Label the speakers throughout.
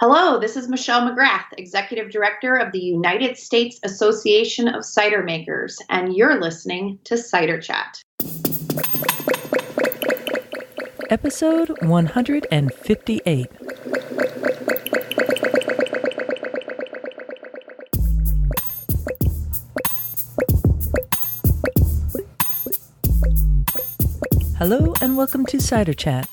Speaker 1: Hello, this is Michelle McGrath, Executive Director of the United States Association of Cider Makers, and you're listening to Cider Chat.
Speaker 2: Episode 158. Hello and welcome to Cider Chat.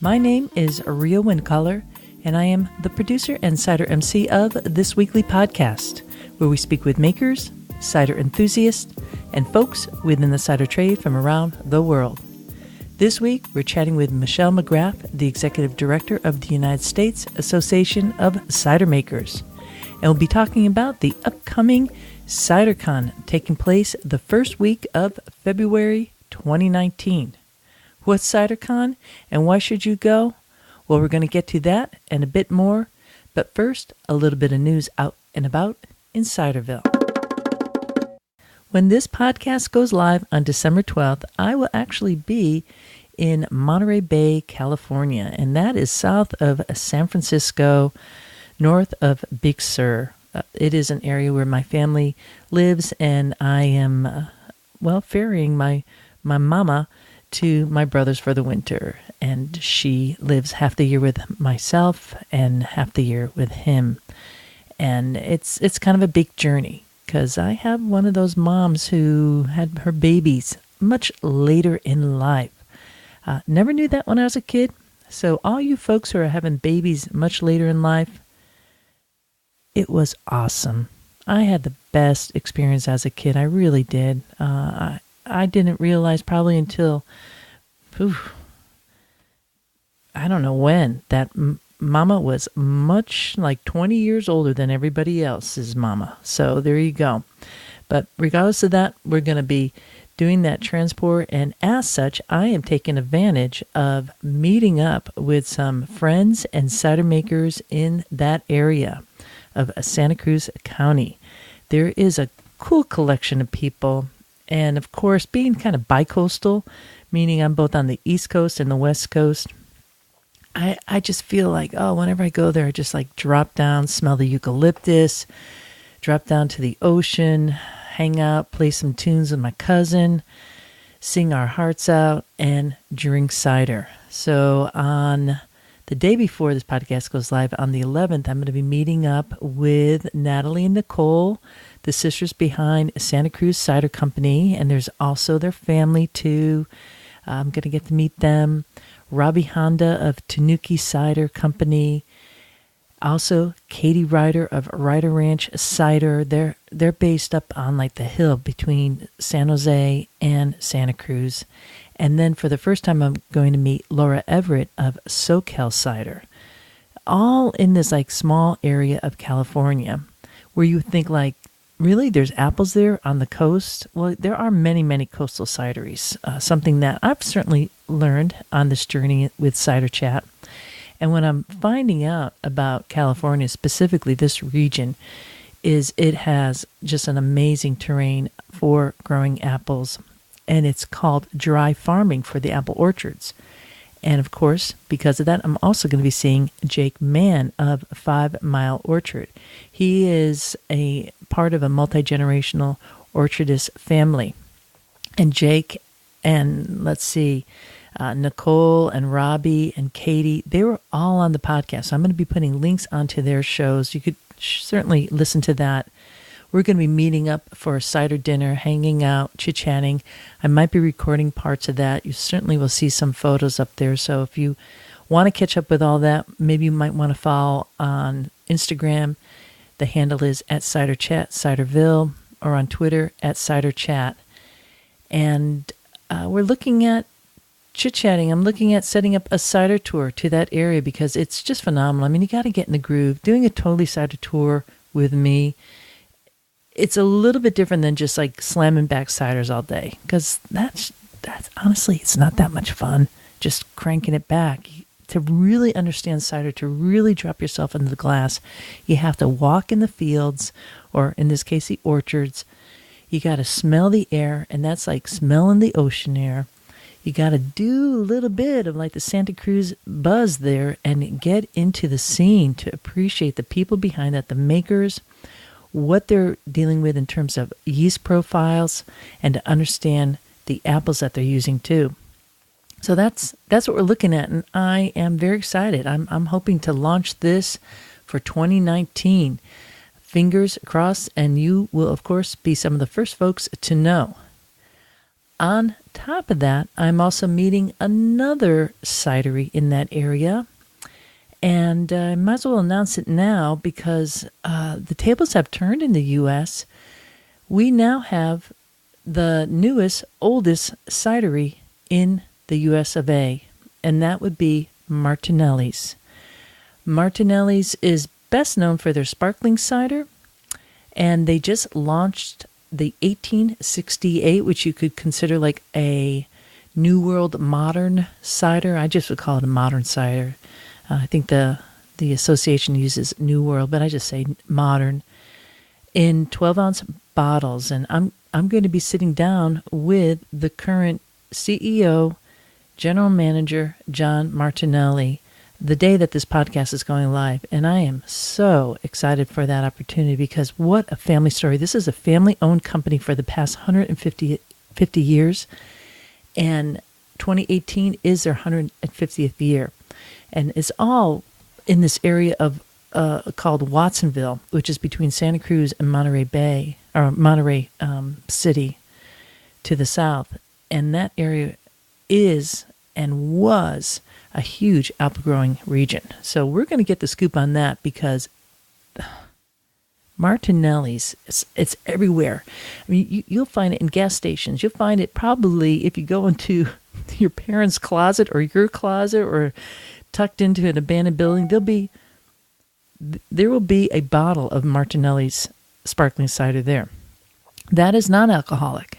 Speaker 2: My name is Ria Windcaller, and I am the producer and cider MC of this weekly podcast, where we speak with makers, cider enthusiasts, and folks within the cider trade from around the world. This week, we're chatting with Michelle McGrath, the Executive Director of the United States Association of Cider Makers. And we'll be talking about the upcoming CiderCon taking place the first week of February 2019. What's CiderCon and why should you go? Well, we're going to get to that and a bit more, but first, a little bit of news out and about in Ciderville. When this podcast goes live on December 12th, I will actually be in Monterey Bay, California, and that is south of San Francisco, north of Big Sur. It is an area where my family lives, and I am, ferrying my mama to my brother's for the winter, and she lives half the year with myself and half the year with him. And it's kind of a big journey because I have one of those moms who had her babies much later in life. Never knew that when I was a kid. So all you folks who are having babies much later in life, it was awesome. I had the best experience as a kid. I really did. I didn't realize probably until, I don't know when, that mama was much like 20 years older than everybody else's mama. So there you go. But regardless of that, we're going to be doing that transport. And as such, I am taking advantage of meeting up with some friends and cider makers in that area of Santa Cruz County. There is a cool collection of people. And of course, being kind of bi-coastal, meaning I'm both on the East Coast and the West Coast, I just feel like, whenever I go there, I just like drop down, smell the eucalyptus, drop down to the ocean, hang out, play some tunes with my cousin, sing our hearts out, and drink cider. So on the day before this podcast goes live, on the 11th, I'm going to be meeting up with Natalie and Nicole, the sisters behind Santa Cruz Cider Company, and there's also their family too. I'm going to get to meet them. Robbie Honda of Tanuki Cider Company. Also, Katie Ryder of Ryder Ranch Cider. They're based up on like the hill between San Jose and Santa Cruz. And then for the first time, I'm going to meet Laura Everett of SoCal Cider. All in this like small area of California where you think like, really, there's apples there on the coast? Well, there are many, many coastal cideries, something that I've certainly learned on this journey with Cider Chat. And when I'm finding out about California, specifically this region, is it has just an amazing terrain for growing apples. And it's called dry farming for the apple orchards. And of course, because of that, I'm also going to be seeing Jake Mann of 5 Mile Orchard. He is a part of a multi-generational orchardist family. And Jake and, Nicole and Robbie and Katie, they were all on the podcast. So I'm going to be putting links onto their shows. You could certainly listen to that. We're going to be meeting up for a cider dinner, hanging out, chit-chatting. I might be recording parts of that. You certainly will see some photos up there. So if you want to catch up with all that, maybe you might want to follow on Instagram. The handle is @CiderChat, Ciderville, or on Twitter @CiderChat. And we're looking at chit-chatting. I'm looking at setting up a cider tour to that area because it's just phenomenal. I mean, you got to get in the groove. Doing a totally cider tour with me, it's a little bit different than just like slamming back ciders all day, because that's honestly, it's not that much fun just cranking it back. To really understand cider, to really drop yourself into the glass, you have to walk in the fields, or in this case, the orchards. You got to smell the air, and that's like smelling the ocean air. You got to do a little bit of like the Santa Cruz buzz there and get into the scene to appreciate the people behind that, the makers, what they're dealing with in terms of yeast profiles, and to understand the apples that they're using too. So that's what we're looking at, and I am very excited. I'm hoping to launch this for 2019. Fingers crossed, and you will, of course, be some of the first folks to know. On top of that, I'm also meeting another cidery in that area, and I might as well announce it now because the tables have turned in the U.S. We now have the newest, oldest cidery in the U.S. of A., and that would be Martinelli's. Martinelli's is best known for their sparkling cider, and they just launched the 1868, which you could consider like a New World modern cider. I just would call it a modern cider. I think the association uses New World, but I just say modern, in 12-ounce bottles. And I'm going to be sitting down with the current CEO, General Manager John Martinelli, the day that this podcast is going live. And I am so excited for that opportunity because what a family story. This is a family-owned company for the past 150 years. And 2018 is their 150th year. And it's all in this area of called Watsonville, which is between Santa Cruz and Monterey Bay, or Monterey City to the south. And that area is and was a huge apple growing region. So we're going to get the scoop on that because Martinelli's, it's everywhere. I mean, you'll find it in gas stations. You'll find it probably if you go into your parents' closet or your closet or tucked into an abandoned building. There will be a bottle of Martinelli's sparkling cider there. That is non-alcoholic.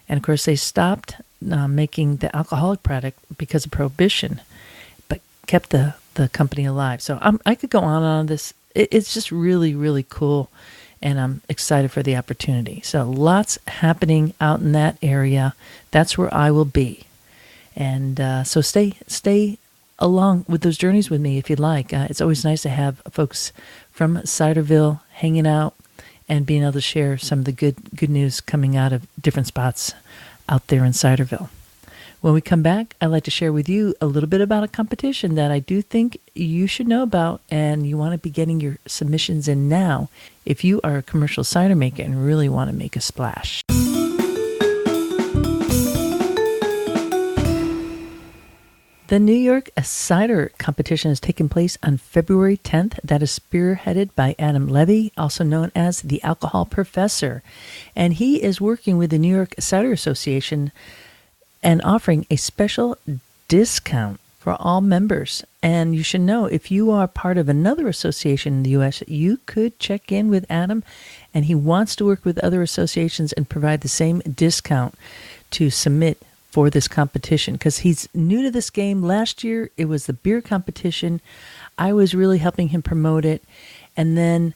Speaker 2: And of course, they stopped making the alcoholic product because of prohibition, but kept the company alive. So I could go on this. It's just really, really cool, and I'm excited for the opportunity. So lots happening out in that area. That's where I will be. And so stay along with those journeys with me if you'd like. It's always nice to have folks from Ciderville hanging out and being able to share some of the good news coming out of different spots out there in Ciderville. When we come back, I'd like to share with you a little bit about a competition that I do think you should know about, and you want to be getting your submissions in now if you are a commercial cider maker and really want to make a splash. The New York Cider Competition is taking place on February 10th. That is spearheaded by Adam Levy, also known as the Alcohol Professor. And he is working with the New York Cider Association and offering a special discount for all members. And you should know, if you are part of another association in the U.S., you could check in with Adam, and he wants to work with other associations and provide the same discount to submit for this competition, because he's new to this game. Last year, it was the beer competition. I was really helping him promote it. And then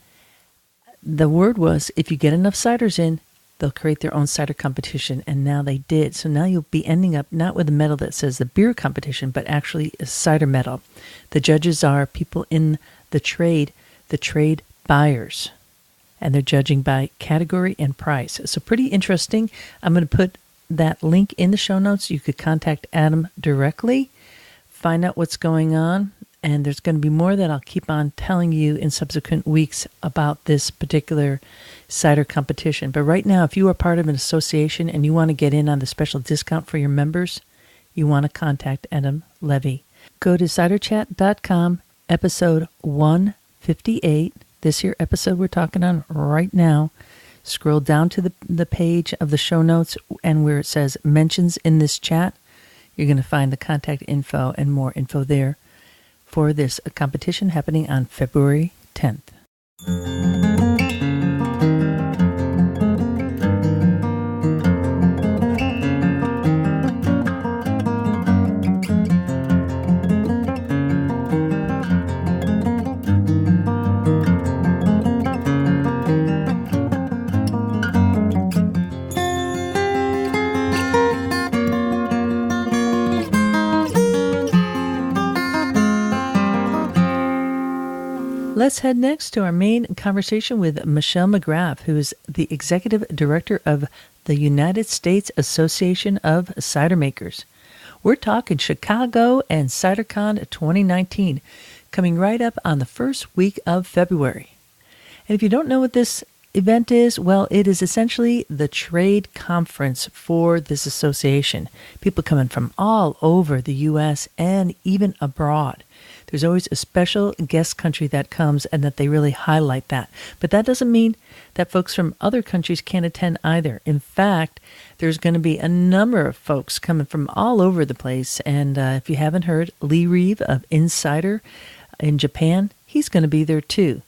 Speaker 2: the word was, if you get enough ciders in, they'll create their own cider competition. And now they did. So now you'll be ending up not with a medal that says the beer competition, but actually a cider medal. The judges are people in the trade buyers. And they're judging by category and price. So pretty interesting. I'm going to put that link in the show notes. You could contact Adam directly, find out what's going on, and there's going to be more that I'll keep on telling you in subsequent weeks about this particular cider competition. But right now, if you are part of an association and you want to get in on the special discount for your members, you want to contact Adam Levy. Go to CiderChat.com, episode 158. This here episode we're talking on right now. Scroll down to the page of the show notes, and where it says mentions in this chat, you're going to find the contact info and more info there for this competition happening on February 10th. head next to our main conversation with Michelle McGrath, who is the Executive Director of the United States Association of Cider Makers. We're talking Chicago and CiderCon 2019, coming right up on the first week of February. And if you don't know what this event is, well, it is essentially the trade conference for this association. People coming from all over the U.S. and even abroad. There's always a special guest country that comes and that they really highlight that. But that doesn't mean that folks from other countries can't attend either. In fact, there's going to be a number of folks coming from all over the place. And if you haven't heard, Lee Reeve of Insider in Japan, he's going to be there too.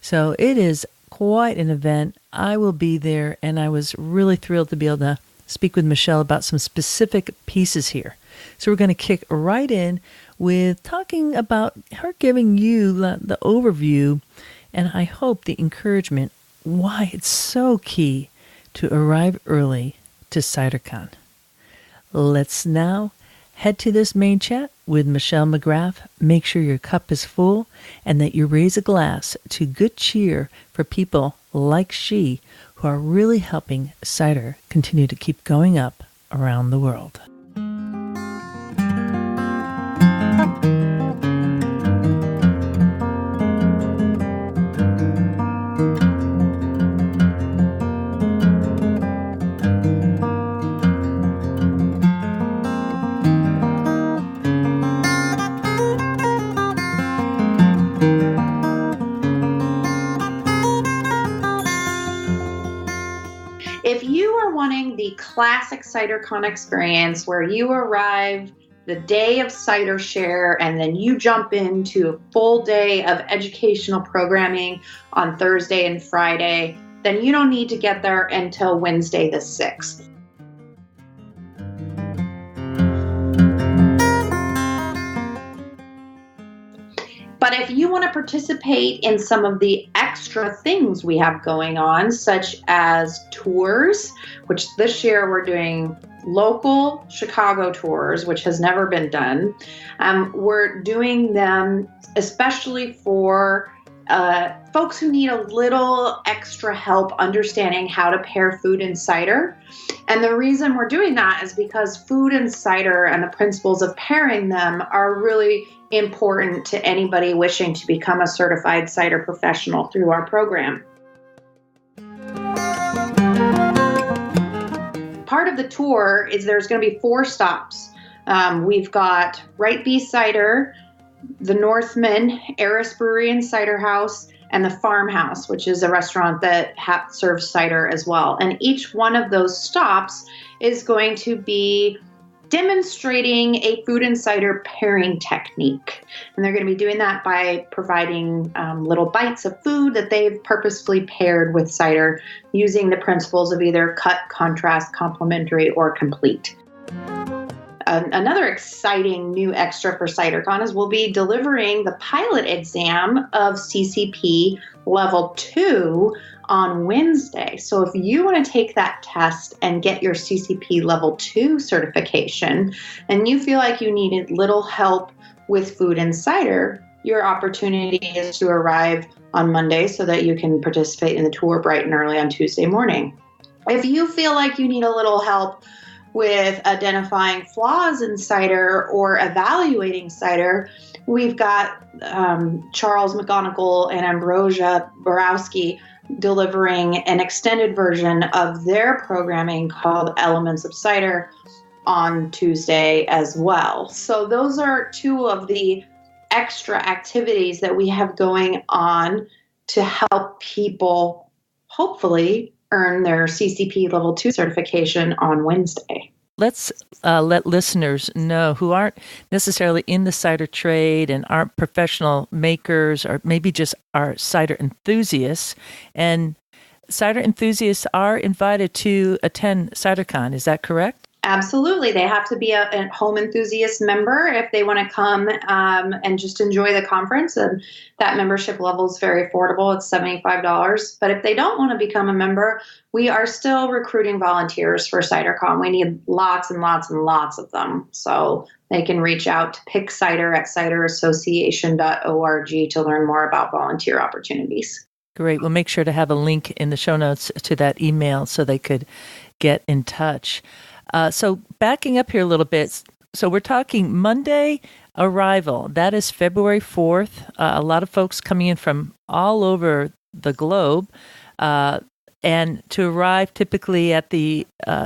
Speaker 2: So it is quite an event. I will be there, and I was really thrilled to be able to speak with Michelle about some specific pieces here. So we're going to kick right in with talking about her giving you the overview, and I hope the encouragement why it's so key to arrive early to CiderCon. Let's now head to this main chat with Michelle McGrath. Make sure your cup is full and that you raise a glass to good cheer for people like she who are really helping cider continue to keep going up around the world.
Speaker 1: If you are wanting the classic CiderCon experience where you arrive the day of Cider Share and then you jump into a full day of educational programming on Thursday and Friday, then you don't need to get there until Wednesday the 6th. But if you want to participate in some of the extra things we have going on, such as tours, which this year we're doing local Chicago tours, which has never been done. We're doing them especially for folks who need a little extra help understanding how to pair food and cider. And the reason we're doing that is because food and cider and the principles of pairing them are really important to anybody wishing to become a certified cider professional through our program. Part of the tour is there's going to be 4 stops. We've got Right B Cider, the Northman, ERIS Brewery and Cider House, and the Farmhouse, which is a restaurant that serves cider as well. And each one of those stops is going to be demonstrating a food and cider pairing technique. And they're going to be doing that by providing little bites of food that they've purposefully paired with cider using the principles of either cut, contrast, complementary, or complete. Another exciting new extra for CiderCon is we'll be delivering the pilot exam of CCP Level 2 on Wednesday. So if you want to take that test and get your CCP Level 2 certification, and you feel like you needed little help with food and cider, your opportunity is to arrive on Monday so that you can participate in the tour bright and early on Tuesday morning. If you feel like you need a little help with identifying flaws in cider or evaluating cider, we've got Charles McGonegal and Ambrosia Borowski delivering an extended version of their programming called Elements of Cider on Tuesday as well. So those are 2 of the extra activities that we have going on to help people hopefully earn their CCP Level 2 certification on Wednesday.
Speaker 2: Let's let listeners know who aren't necessarily in the cider trade and aren't professional makers or maybe just are cider enthusiasts. And cider enthusiasts are invited to attend CiderCon. Is that correct?
Speaker 1: Absolutely. They have to be a home enthusiast member if they want to come and just enjoy the conference. And that membership level is very affordable. It's $75. But if they don't want to become a member, we are still recruiting volunteers for CiderCon. We need lots and lots and lots of them. So they can reach out to Pick Cider at ciderassociation.org to learn more about volunteer opportunities.
Speaker 2: Great. We'll make sure to have a link in the show notes to that email so they could get in touch. So backing up here a little bit, so we're talking Monday arrival. That is February 4th. A lot of folks coming in from all over the globe. And to arrive typically at the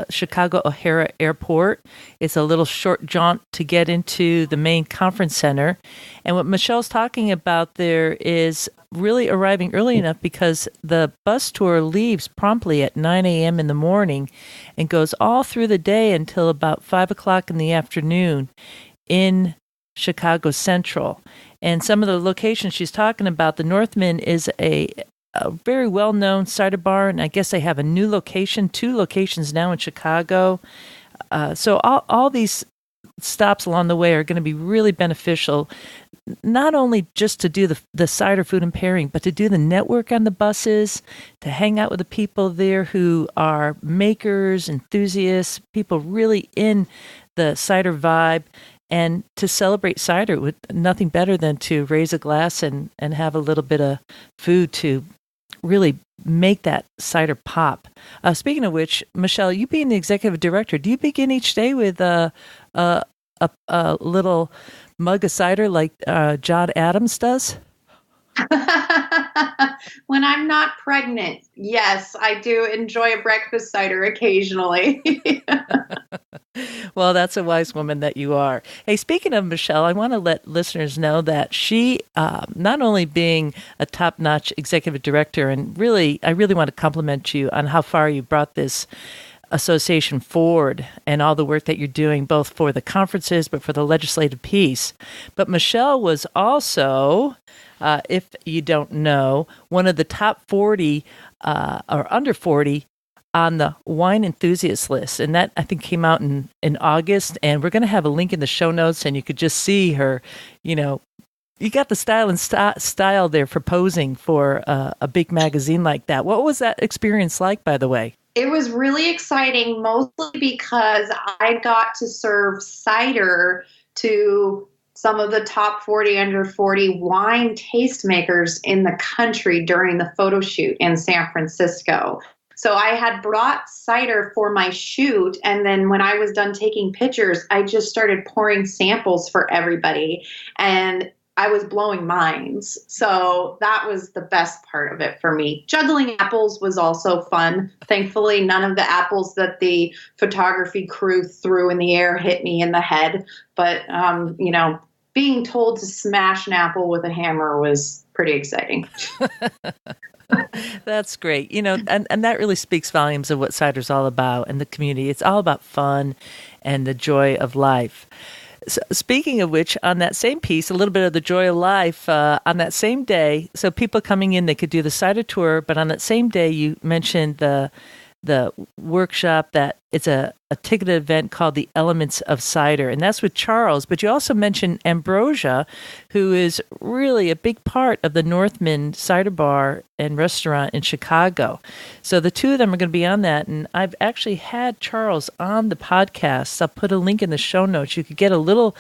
Speaker 2: Chicago O'Hare Airport, it's a little short jaunt to get into the main conference center. And what Michelle's talking about there is really arriving early enough because the bus tour leaves promptly at 9 a.m. in the morning and goes all through the day until about 5 o'clock in the afternoon in Chicago Central. And some of the locations she's talking about, the Northman is a very well-known cider bar, and I guess they have a new location, 2 locations now in Chicago. So all these stops along the way are going to be really beneficial, not only just to do the cider food and pairing, but to do the network on the buses, to hang out with the people there who are makers, enthusiasts, people really in the cider vibe, and to celebrate cider with nothing better than to raise a glass and have a little bit of food to really make that cider pop. Speaking of which, Michelle, you being the executive director, do you begin each day with a little mug of cider like John Adams does?
Speaker 1: When I'm not pregnant, yes, I do enjoy a breakfast cider occasionally.
Speaker 2: Well, that's a wise woman that you are. Hey, speaking of Michelle, I want to let listeners know that she, not only being a top-notch executive director, and I really want to compliment you on how far you brought this association forward and all the work that you're doing, both for the conferences, but for the legislative piece. But Michelle was also, if you don't know, one of the top 40 or under 40 on the wine enthusiast list. And that, I think, came out in August. And we're going to have a link in the show notes, and you could just see her, you got the style and style there for posing for a big magazine like that. What was that experience like, by the way?
Speaker 1: It was really exciting, mostly because I got to serve cider to some of the top 40 under 40 wine tastemakers in the country during the photo shoot in San Francisco. So I had brought cider for my shoot, and then when I was done taking pictures, I just started pouring samples for everybody, and I was blowing minds. So that was the best part of it for me. Juggling apples was also fun. Thankfully, none of the apples that the photography crew threw in the air hit me in the head. But, being told to smash an apple with a hammer was pretty exciting.
Speaker 2: That's great. And that really speaks volumes of what cider's all about and the community. It's all about fun and the joy of life. So, speaking of which, on that same piece, a little bit of the joy of life, on that same day, so people coming in, they could do the cider tour, but on that same day, you mentioned the workshop that it's a ticketed event called the Elements of Cider, and that's with Charles. But you also mentioned Ambrosia, who is really a big part of the Northman Cider Bar and Restaurant in Chicago. So the two of them are going to be on that, and I've actually had Charles on the podcast. I'll put a link in the show notes. You could get a little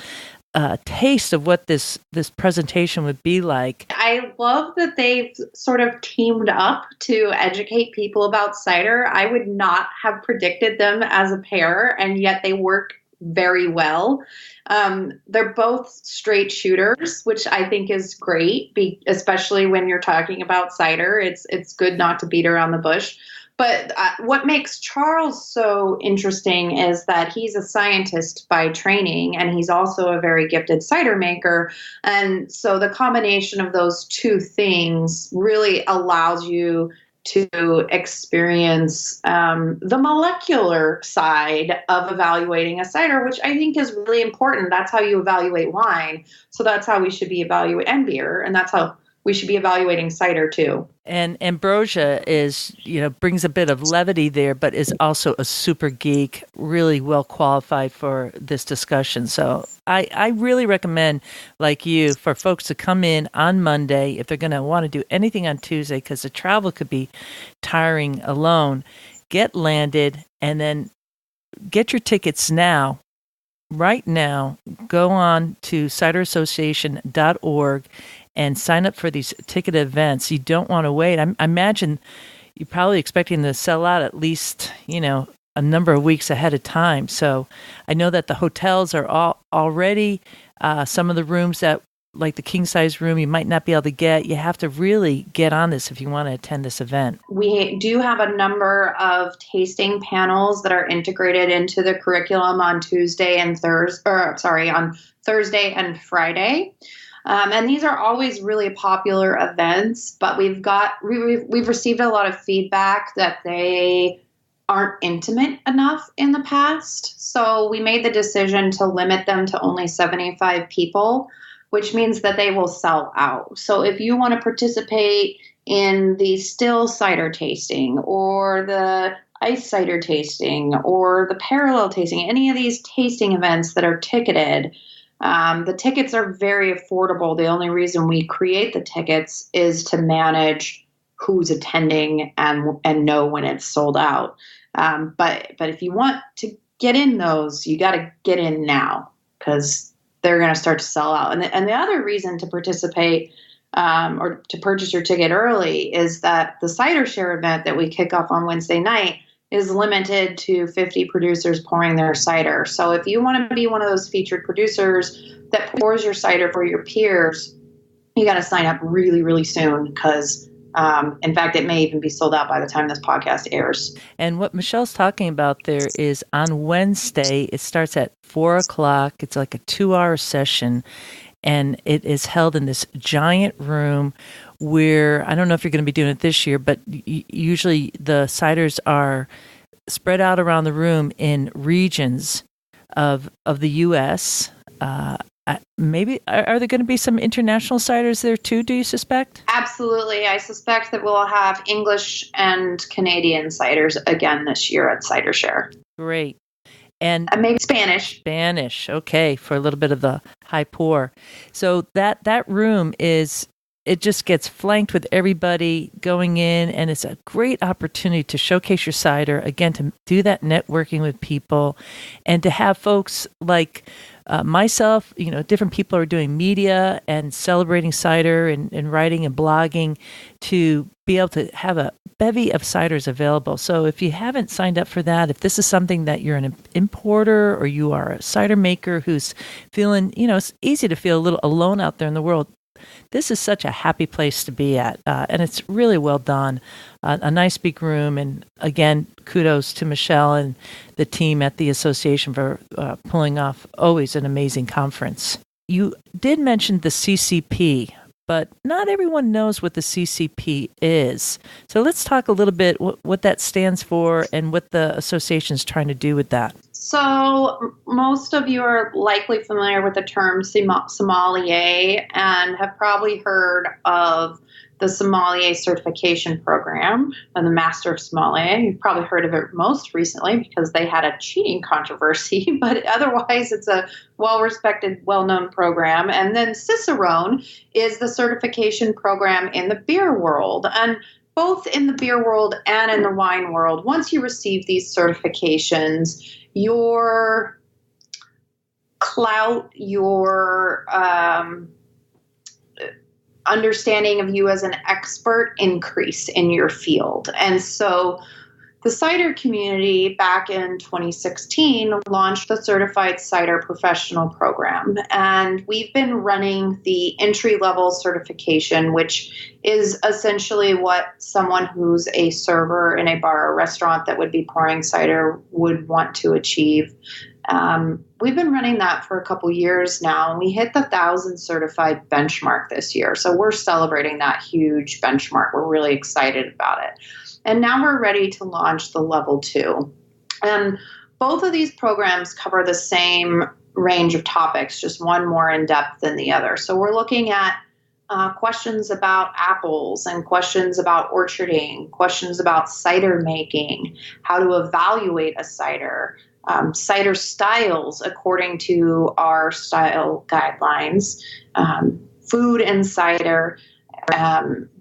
Speaker 2: taste of what this presentation would be like.
Speaker 1: I love that they've sort of teamed up to educate people about cider. I would not have predicted them as a pair, and yet they work very well. They're both straight shooters, which I think is great, especially when you're talking about cider. It's good not to beat around the bush. But what makes Charles so interesting is that he's a scientist by training, and he's also a very gifted cider maker. And so the combination of those two things really allows you to experience the molecular side of evaluating a cider, which I think is really important. That's how you evaluate wine. So that's how we should be evaluating, and beer, and that's how we should be evaluating cider too.
Speaker 2: And Ambrosia is, brings a bit of levity there, but is also a super geek, really well qualified for this discussion. So I really recommend, like you, for folks to come in on Monday if they're going to want to do anything on Tuesday, because the travel could be tiring alone. Get landed and then get your tickets now. right now, go on to CiderAssociation.org and sign up for these ticket events. You don't want to wait. I imagine you're probably expecting to sell out at least, a number of weeks ahead of time. So I know that the hotels are all already, some of the rooms that, like the king size room, you might not be able to get. You have to really get on this if you want to attend this event.
Speaker 1: We do have a number of tasting panels that are integrated into the curriculum on Thursday and Friday. And these are always really popular events, but we've received a lot of feedback that they aren't intimate enough in the past. So we made the decision to limit them to only 75 people, which means that they will sell out. So if you want to participate in the still cider tasting or the ice cider tasting or the parallel tasting, any of these tasting events that are ticketed, the tickets are very affordable. The only reason we create the tickets is to manage who's attending and know when it's sold out. But if you want to get in those, you got to get in now because they're going to start to sell out. And the other reason to participate or to purchase your ticket early is that the Cider Share event that we kick off on Wednesday night is limited to 50 producers pouring their cider. So if you want to be one of those featured producers that pours your cider for your peers, you got to sign up really, really soon because in fact, it may even be sold out by the time this podcast airs.
Speaker 2: And what Michelle's talking about there is on Wednesday, it starts at 4:00. It's like a 2-hour session, and it is held in this giant room where, I don't know if you're going to be doing it this year, but usually the ciders are spread out around the room in regions of the U.S., maybe are there going to be some international ciders there too, do you suspect?
Speaker 1: Absolutely. I suspect that we'll have English and Canadian ciders again this year at Cider Share.
Speaker 2: Great. And
Speaker 1: maybe Spanish.
Speaker 2: Spanish. Okay. For a little bit of the high pour. So that room it just gets flanked with everybody going in, and it's a great opportunity to showcase your cider, again, to do that networking with people and to have folks like myself, different people are doing media and celebrating cider and writing and blogging to be able to have a bevy of ciders available. So if you haven't signed up for that, if this is something that you're an importer or you are a cider maker who's feeling, it's easy to feel a little alone out there in the world. This is such a happy place to be at, and it's really well done. A nice big room, and again, kudos to Michelle and the team at the association for pulling off always an amazing conference. You did mention the CCP, but not everyone knows what the CCP is. So let's talk a little bit what that stands for and what the association is trying to do with that.
Speaker 1: So most of you are likely familiar with the term sommelier and have probably heard of the sommelier certification program and the Master of Sommelier. You've probably heard of it most recently because they had a cheating controversy, but otherwise it's a well-respected, well-known program. And then Cicerone is the certification program in the beer world. And both in the beer world and in the wine world, once you receive these certifications, your clout, your understanding of you as an expert increase in your field. And so the cider community back in 2016 launched the Certified Cider Professional Program. And we've been running the entry-level certification, which is essentially what someone who's a server in a bar or restaurant that would be pouring cider would want to achieve. We've been running that for a couple years now, and we hit the 1,000 certified benchmark this year. So we're celebrating that huge benchmark. We're really excited about it. And now we're ready to launch the level 2. And both of these programs cover the same range of topics, just one more in depth than the other. So we're looking at questions about apples and questions about orcharding, questions about cider making, how to evaluate a cider, cider styles according to our style guidelines, food and cider,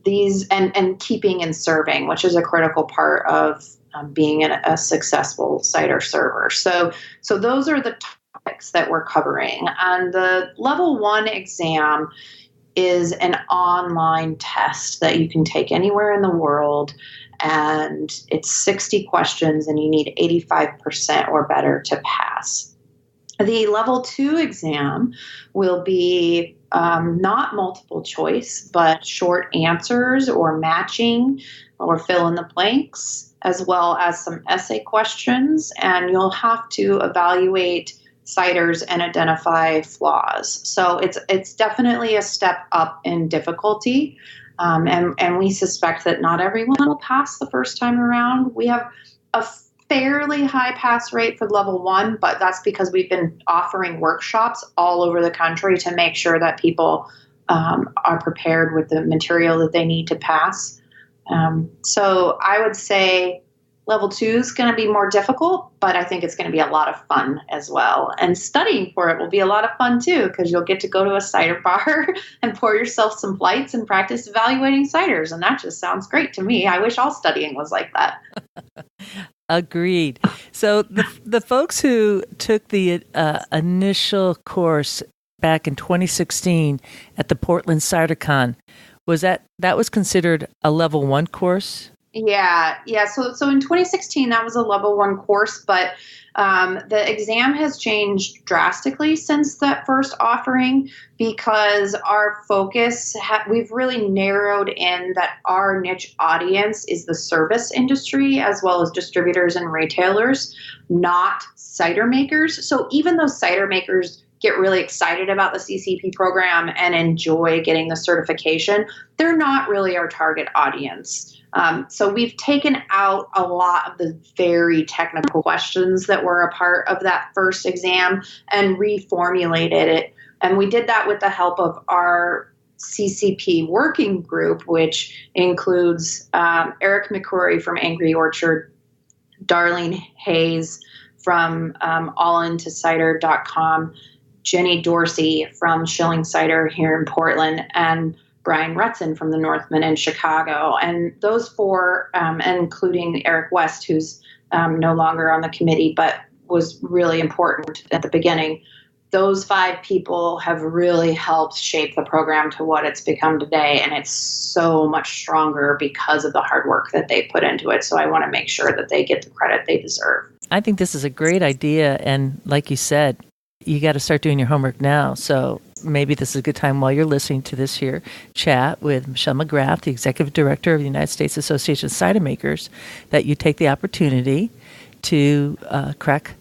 Speaker 1: these and keeping and serving, which is a critical part of being a successful cider server. So those are the topics topics that we're covering. And the level 1 exam is an online test that you can take anywhere in the world. And it's 60 questions and you need 85% or better to pass. The level 2 exam will be not multiple choice, but short answers or matching or fill in the blanks, as well as some essay questions. And you'll have to evaluate ciders and identify flaws. So it's definitely a step up in difficulty. And we suspect that not everyone will pass the first time around. We have a fairly high pass rate for level 1, but that's because we've been offering workshops all over the country to make sure that people are prepared with the material that they need to pass. So I would say level 2 is going to be more difficult, but I think it's going to be a lot of fun as well. And studying for it will be a lot of fun too, because you'll get to go to a cider bar and pour yourself some flights and practice evaluating ciders. And that just sounds great to me. I wish all studying was like that.
Speaker 2: Agreed. So the folks who took the initial course back in 2016 at the Portland CiderCon, that was considered a level 1 course?
Speaker 1: Yeah. So in 2016, that was a level 1 course, but the exam has changed drastically since that first offering because our focus, we've really narrowed in that our niche audience is the service industry as well as distributors and retailers, not cider makers. So even though cider makers get really excited about the CCP program and enjoy getting the certification, they're not really our target audience. So we've taken out a lot of the very technical questions that were a part of that first exam and reformulated it. And we did that with the help of our CCP working group, which includes Eric McCrory from Angry Orchard, Darlene Hayes from allintocider.com, Jenny Dorsey from Shilling Cider here in Portland, and Brian Rutzen from the Northman in Chicago. And those 4, including Eric West, who's no longer on the committee, but was really important at the beginning. Those 5 people have really helped shape the program to what it's become today. And it's so much stronger because of the hard work that they put into it. So I want to make sure that they get the credit they deserve.
Speaker 2: I think this is a great idea. And like you said, you got to start doing your homework now. So maybe this is a good time while you're listening to this here chat with Michelle McGrath, the Executive Director of the United States Association of Cider Makers, that you take the opportunity to crack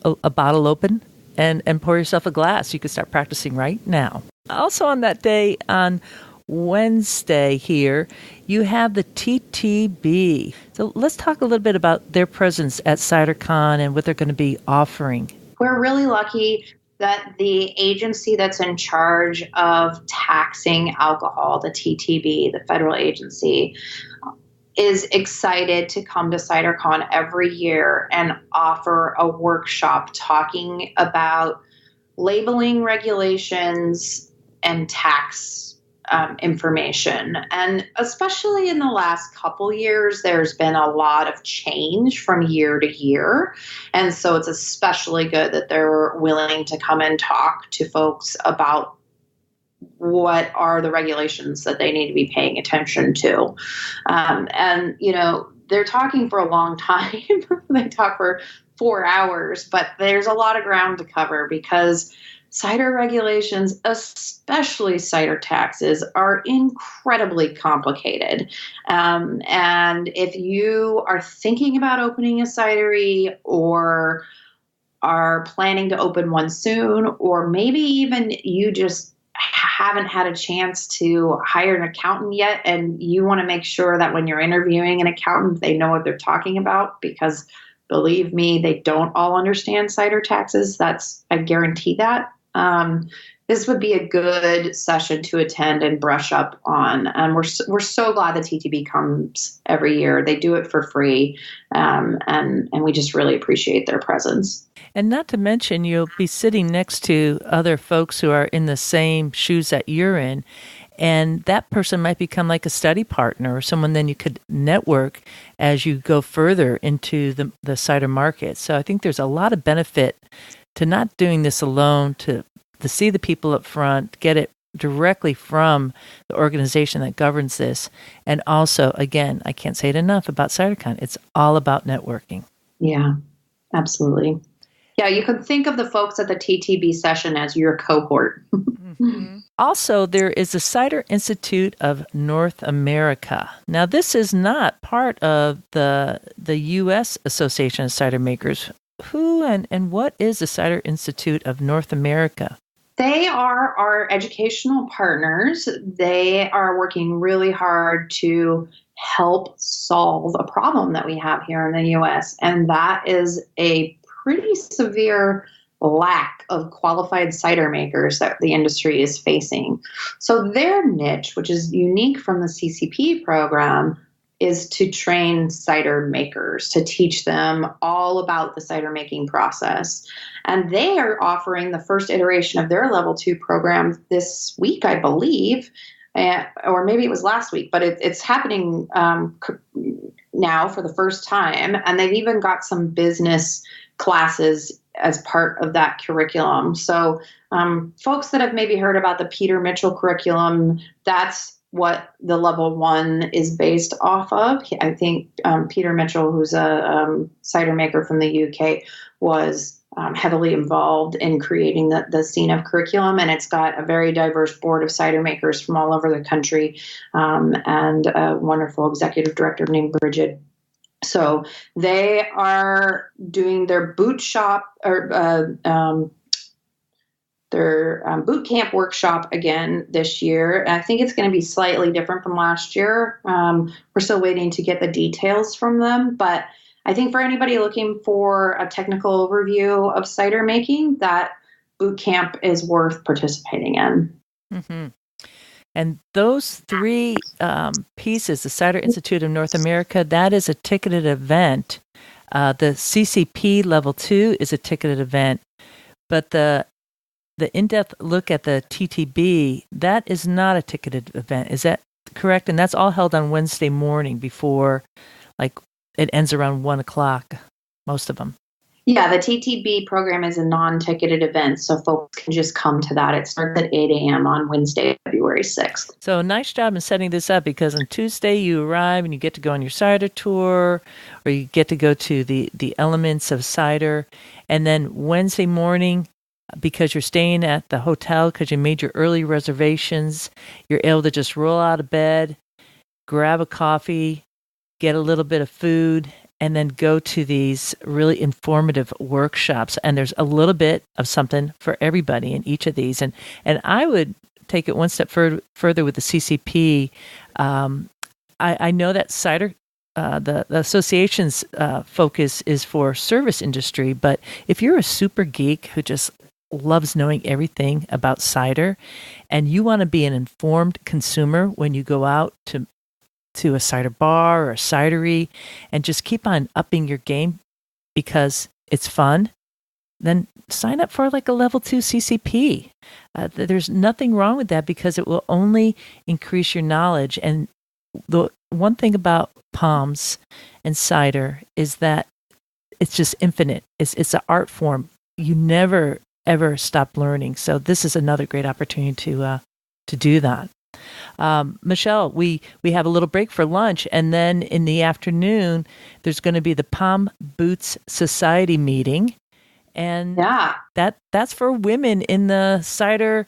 Speaker 2: a bottle open and pour yourself a glass. You can start practicing right now. Also on that day, on Wednesday here, you have the TTB. So let's talk a little bit about their presence at CiderCon and what they're going to be offering.
Speaker 1: We're really lucky that the agency that's in charge of taxing alcohol, the TTB, the federal agency, is excited to come to CiderCon every year and offer a workshop talking about labeling regulations and tax information. And especially in the last couple years, there's been a lot of change from year to year. And so it's especially good that they're willing to come and talk to folks about what are the regulations that they need to be paying attention to. And, they're talking for a long time. They talk for 4 hours, but there's a lot of ground to cover because cider regulations, especially cider taxes, are incredibly complicated. And if you are thinking about opening a cidery or are planning to open one soon, or maybe even you just haven't had a chance to hire an accountant yet, and you want to make sure that when you're interviewing an accountant, they know what they're talking about, because believe me, they don't all understand cider taxes. I guarantee that. This would be a good session to attend and brush up on. And we're so glad the TTB comes every year. They do it for free, and we just really appreciate their presence.
Speaker 2: And not to mention, you'll be sitting next to other folks who are in the same shoes that you're in, and that person might become like a study partner or someone then you could network as you go further into the cider market. So I think there's a lot of benefit to not doing this alone, to see the people up front, get it directly from the organization that governs this. And also, again, I can't say it enough about CiderCon. It's all about networking.
Speaker 1: Yeah, absolutely. Yeah, you could think of the folks at the TTB session as your cohort.
Speaker 2: Mm-hmm. Also, there is the Cider Institute of North America. Now, this is not part of the U.S. Association of Cider Makers. Who and what is the Cider Institute of North America?
Speaker 1: They are our educational partners. They are working really hard to help solve a problem that we have here in the U.S., and that is a pretty severe lack of qualified cider makers that the industry is facing. So their niche, which is unique from the CCP program, is to train cider makers, to teach them all about the cider making process. And they are offering the first iteration of their level 2 program this week, I believe, or maybe it was last week, but it's happening now for the first time. And they've even got some business classes as part of that curriculum. So folks that have maybe heard about the Peter Mitchell curriculum, that's what the level 1 is based off of. I think Peter Mitchell, who's a cider maker from the UK, was heavily involved in creating the CNF curriculum, and it's got a very diverse board of cider makers from all over the country, and a wonderful executive director named Bridget. So they are doing their boot shop or their boot camp workshop again this year. I think it's going to be slightly different from last year. We're still waiting to get the details from them, but I think for anybody looking for a technical overview of cider making, that boot camp is worth participating in.
Speaker 2: Mm-hmm. And those 3 pieces, the Cider Institute of North America, that is a ticketed event. The CCP Level 2 is a ticketed event, but the in-depth look at the TTB, that is not a ticketed event. Is that correct? And that's all held on Wednesday morning before, like, it ends around 1 o'clock, most of them.
Speaker 1: Yeah, the TTB program is a non-ticketed event, so folks can just come to that. It starts at 8 a.m. on Wednesday, February 6th.
Speaker 2: So nice job in setting this up, because on Tuesday you arrive and you get to go on your cider tour, or you get to go to the elements of cider. And then Wednesday morning, because you're staying at the hotel because you made your early reservations, you're able to just roll out of bed, grab a coffee, get a little bit of food, and then go to these really informative workshops. And there's a little bit of something for everybody in each of these. And I would take it one step further with the CCP. I know that cider, the association's focus is for service industry, but if you're a super geek who just loves knowing everything about cider, and you want to be an informed consumer when you go out to a cider bar or a cidery, and just keep on upping your game because it's fun, then sign up for like a level 2 CCP. There's nothing wrong with that, because it will only increase your knowledge. And the one thing about palms and cider is that it's just infinite. It's an art form. You never ever stop learning. So this is another great opportunity to do that. Michelle, we have a little break for lunch, and then in the afternoon there's going to be the Palm Boots Society meeting, and that's for women in the cider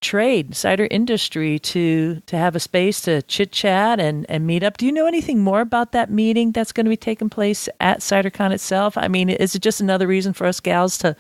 Speaker 2: trade, cider industry, to have a space to chit chat and meet up. Do you know anything more about that meeting that's going to be taking place at CiderCon itself? I mean, is it just another reason for us gals to,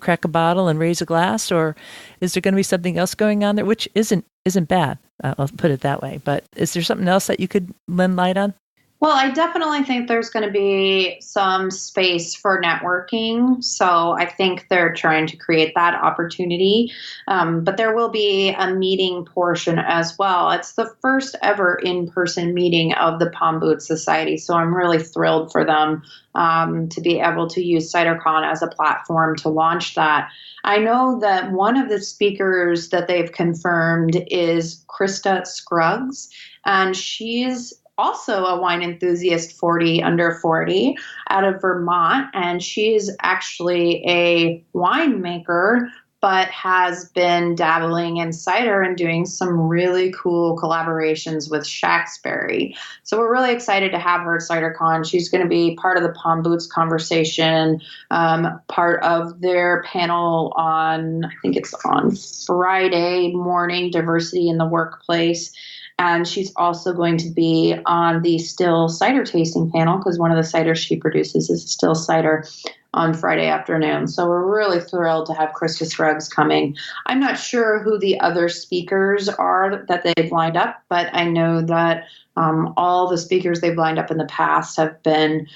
Speaker 2: crack a bottle and raise a glass, or is there going to be something else going on there, which isn't bad? I'll put it that way. But is there something else that you could lend light on?
Speaker 1: Well, I definitely think there's going to be some space for networking. So I think they're trying to create that opportunity. But there will be a meeting portion as well. It's the first ever in-person meeting of the Palm Boots Society. So I'm really thrilled for them to be able to use CiderCon as a platform to launch that. I know that one of the speakers that they've confirmed is Krista Scruggs, and she's also a wine enthusiast, 40 under 40, out of Vermont. And she's actually a winemaker, but has been dabbling in cider and doing some really cool collaborations with Shaxberry. So we're really excited to have her at CiderCon. She's going to be part of the Palm Boots conversation, part of their panel on, I think it's on Friday morning, Diversity in the Workplace. And she's also going to be on the still cider tasting panel, because one of the ciders she produces is still cider, on Friday afternoon. So we're really thrilled to have Krista Scruggs coming. I'm not sure who the other speakers are that they've lined up, but I know that all the speakers they've lined up in the past have been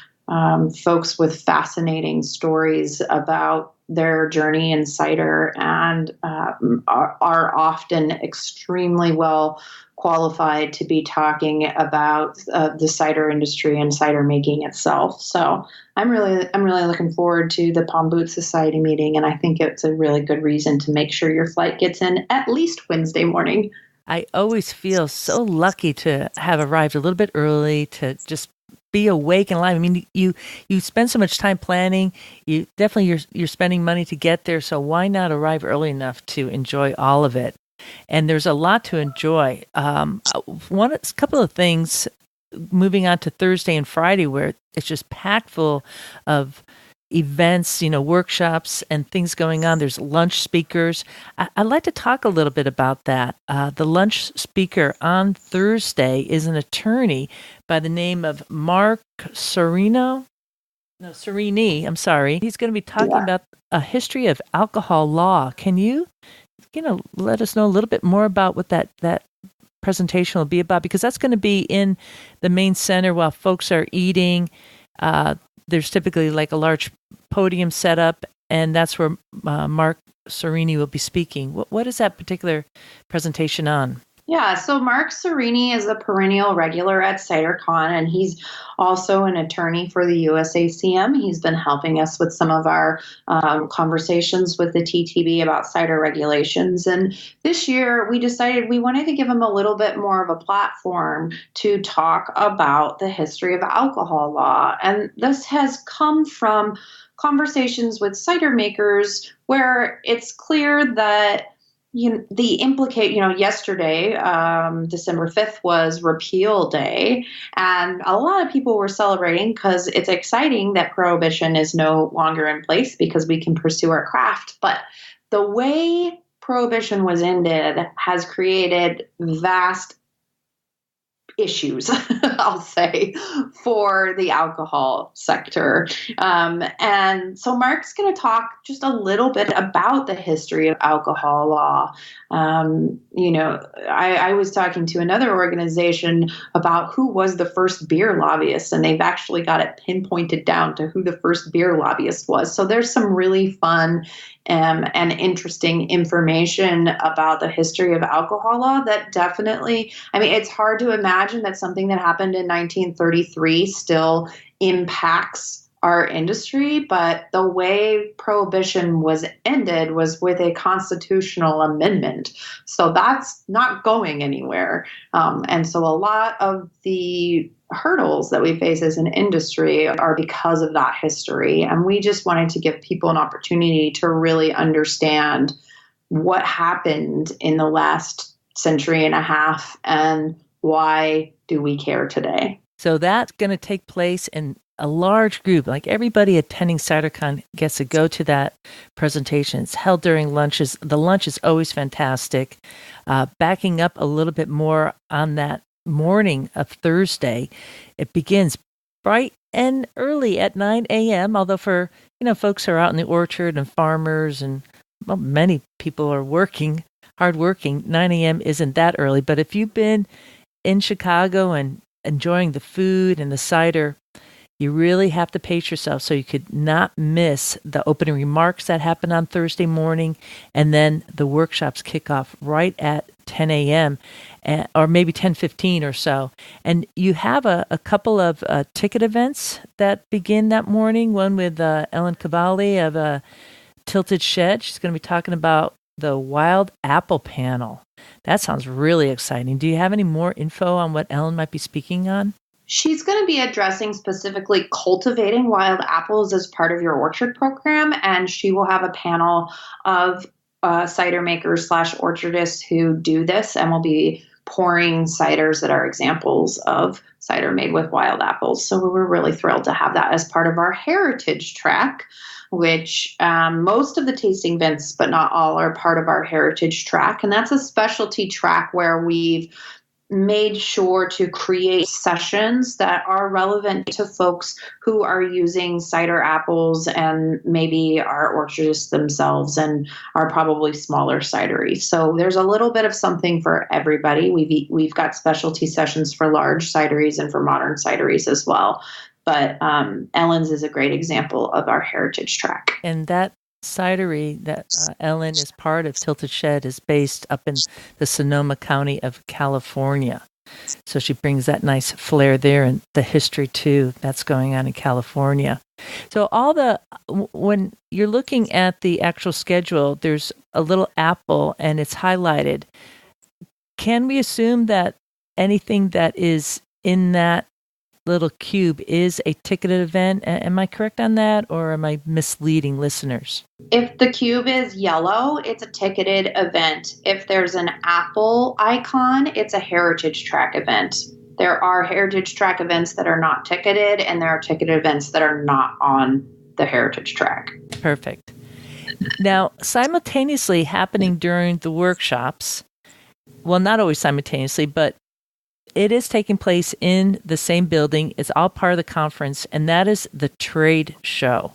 Speaker 1: folks with fascinating stories about their journey in cider, and are often extremely well qualified to be talking about the cider industry and cider making itself. So I'm really looking forward to the Palm Boots Society meeting, and I think it's a really good reason to make sure your flight gets in at least Wednesday morning.
Speaker 2: I always feel so lucky to have arrived a little bit early, to just be awake and alive. I mean, you spend so much time planning. You definitely you're spending money to get there. So why not arrive early enough to enjoy all of it? And there's a lot to enjoy. A couple of things. Moving on to Thursday and Friday, where it's just packed full of events, workshops and things going on. There's lunch speakers. I'd like to talk a little bit about that. The lunch speaker on Thursday is an attorney by the name of Mark Serini. I'm sorry. He's going to be talking about a history of alcohol law. Can you let us know a little bit more about what that presentation will be about? Because that's going to be in the main center while folks are eating. There's typically like a large podium set up, and that's where Mark Serini will be speaking. What is that particular presentation on?
Speaker 1: Yeah, so Mark Serini is a perennial regular at CiderCon, and he's also an attorney for the USACM. He's been helping us with some of our conversations with the TTB about cider regulations. And this year, we decided we wanted to give him a little bit more of a platform to talk about the history of alcohol law. And this has come from conversations with cider makers where it's clear that yesterday, December 5th was Repeal Day, and a lot of people were celebrating because it's exciting that Prohibition is no longer in place because we can pursue our craft. But the way Prohibition was ended has created vast issues, I'll say, for the alcohol sector. And so Mark's going to talk just a little bit about the history of alcohol law. I was talking to another organization about who was the first beer lobbyist, and they've actually got it pinpointed down to who the first beer lobbyist was. So there's some really fun and interesting information about the history of alcohol law that definitely, it's hard to imagine that something that happened in 1933 still impacts our industry, but the way Prohibition was ended was with a constitutional amendment. So that's not going anywhere. And so a lot of the hurdles that we face as an industry are because of that history. And we just wanted to give people an opportunity to really understand what happened in the last century and a half and why do we care today.
Speaker 2: So that's going to take place in a large group. Like everybody attending CiderCon gets to go to that presentation. It's held during lunches. The lunch is always fantastic. Backing up a little bit more on that morning of Thursday, it begins bright and early at 9 a.m. Although for folks who are out in the orchard and farmers and many people are hardworking, 9 a.m. isn't that early. But if you've been in Chicago and enjoying the food and the cider, you really have to pace yourself so you could not miss the opening remarks that happen on Thursday morning, and then the workshops kick off right at 10 a.m. Or maybe 10:15 or so. And you have a couple of ticket events that begin that morning, one with Ellen Cavalli of Tilted Shed. She's going to be talking about the Wild Apple panel. That sounds really exciting. Do you have any more info on what Ellen might be speaking on?
Speaker 1: She's going to be addressing specifically cultivating wild apples as part of your orchard program, and she will have a panel of cider makers / orchardists who do this and will be pouring ciders that are examples of cider made with wild apples. So we're really thrilled to have that as part of our heritage track, which most of the tasting events, but not all, are part of our heritage track. And that's a specialty track where we've made sure to create sessions that are relevant to folks who are using cider apples and maybe are orchardists themselves and are probably smaller cideries. So there's a little bit of something for everybody. We've got specialty sessions for large cideries and for modern cideries as well. But Ellen's is a great example of our heritage track.
Speaker 2: And that cidery that Ellen is part of, Tilted Shed, is based up in the Sonoma County of California. So she brings that nice flair there and the history too that's going on in California. So when you're looking at the actual schedule, there's a little apple and it's highlighted. Can we assume that anything that is in that little cube is a ticketed event? Am I correct on that, or am I misleading listeners?
Speaker 1: If the cube is yellow, it's a ticketed event. If there's an apple icon, it's a heritage track event. There are heritage track events that are not ticketed, and there are ticketed events that are not on the heritage track.
Speaker 2: Perfect. Now, simultaneously happening during the workshops, well, not always simultaneously, but it is taking place in the same building. It's all part of the conference, and that is the trade show,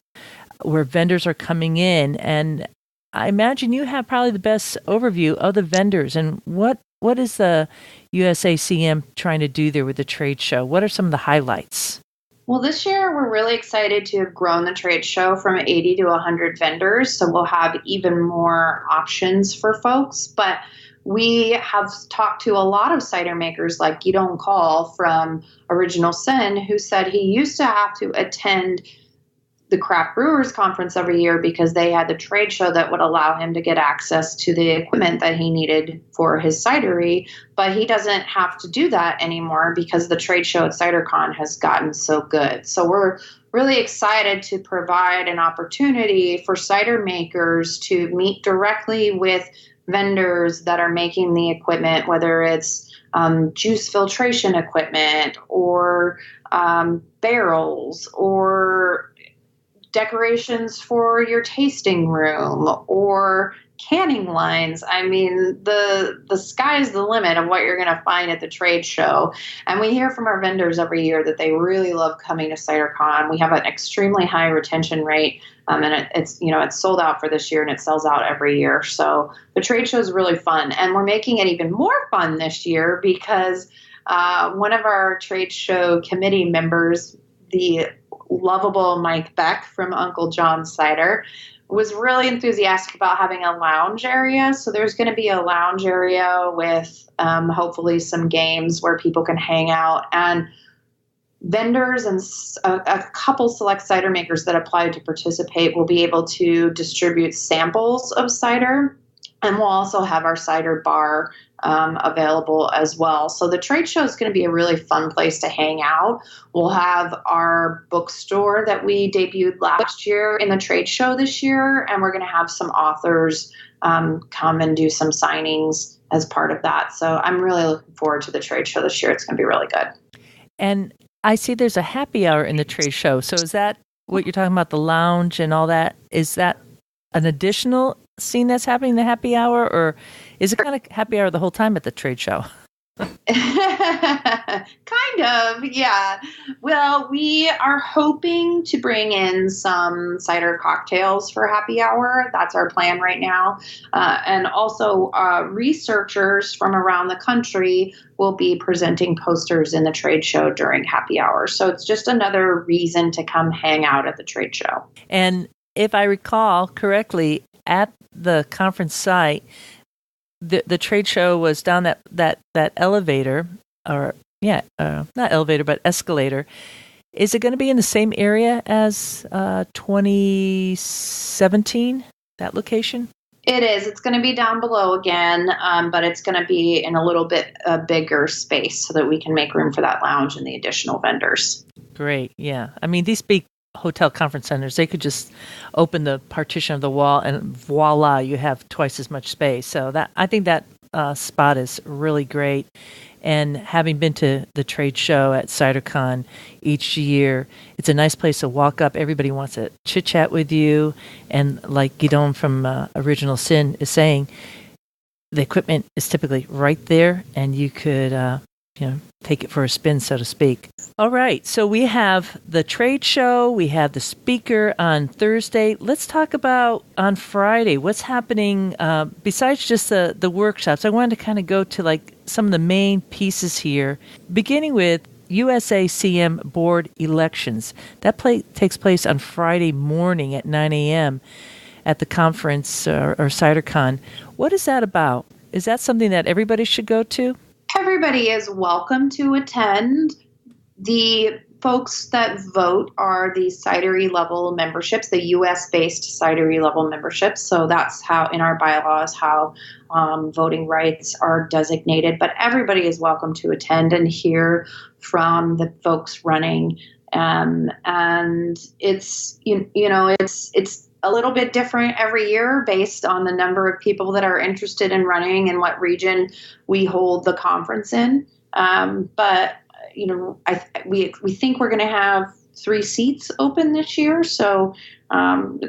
Speaker 2: where vendors are coming in. And I imagine you have probably the best overview of the vendors. And what is the USACM trying to do there with the trade show? What are some of the highlights?
Speaker 1: Well, this year we're really excited to have grown the trade show from 80 to 100 vendors, so we'll have even more options for folks. But we have talked to a lot of cider makers like Guidon Call from Original Sin, who said he used to have to attend the Craft Brewers Conference every year because they had the trade show that would allow him to get access to the equipment that he needed for his cidery. But he doesn't have to do that anymore because the trade show at CiderCon has gotten so good. So we're really excited to provide an opportunity for cider makers to meet directly with vendors that are making the equipment, whether it's juice filtration equipment or barrels or decorations for your tasting room or canning lines. I mean, the sky's the limit of what you're going to find at the trade show. And we hear from our vendors every year that they really love coming to CiderCon. We have an extremely high retention rate, and it's sold out for this year, and it sells out every year. So the trade show is really fun, and we're making it even more fun this year because one of our trade show committee members, the lovable Mike Beck from Uncle John's Cider, was really enthusiastic about having a lounge area. So there's going to be a lounge area with hopefully some games where people can hang out. And vendors and a couple select cider makers that apply to participate will be able to distribute samples of cider. And we'll also have our cider bar available as well. So the trade show is going to be a really fun place to hang out. We'll have our bookstore that we debuted last year in the trade show this year, and we're going to have some authors come and do some signings as part of that. So I'm really looking forward to the trade show this year. It's going to be really good.
Speaker 2: And I see there's a happy hour in the trade show. So is that what you're talking about, the lounge and all that? Is that an additional scene that's happening in the happy hour, or is it kind of happy hour the whole time at the trade show?
Speaker 1: Kind of, yeah. Well, we are hoping to bring in some cider cocktails for happy hour. That's our plan right now. And also researchers from around the country will be presenting posters in the trade show during happy hour. So it's just another reason to come hang out at the trade show.
Speaker 2: And if I recall correctly, at the conference site, the trade show was down that elevator, or not elevator, but escalator. Is it going to be in the same area as 2017, that location?
Speaker 1: It is. It's going to be down below again, but it's going to be in a little bit bigger space so that we can make room for that lounge and the additional vendors.
Speaker 2: Great. Yeah. I mean, these big hotel conference centers, they could just open the partition of the wall and voila, you have twice as much space. So that I think that spot is really great. And having been to the trade show at CiderCon each year, it's a nice place to walk up. Everybody wants to chit-chat with you. And like Guidon from Original Sin is saying, the equipment is typically right there, and you could take it for a spin, so to speak. All right, so we have the trade show, we have the speaker on Thursday. Let's talk about on Friday, what's happening besides just the workshops. I wanted to kind of go to like some of the main pieces here, beginning with USACM board elections. That takes place on Friday morning at 9 a.m. at the conference or CiderCon. What is that about? Is that something that everybody should go to?
Speaker 1: Everybody is welcome to attend. The folks that vote are the cidery level memberships, the U.S.-based cidery level memberships. So that's how, in our bylaws, how voting rights are designated. But everybody is welcome to attend and hear from the folks running. And it's it's a little bit different every year based on the number of people that are interested in running and what region we hold the conference in. But we think we're going to have 3 seats open this year, so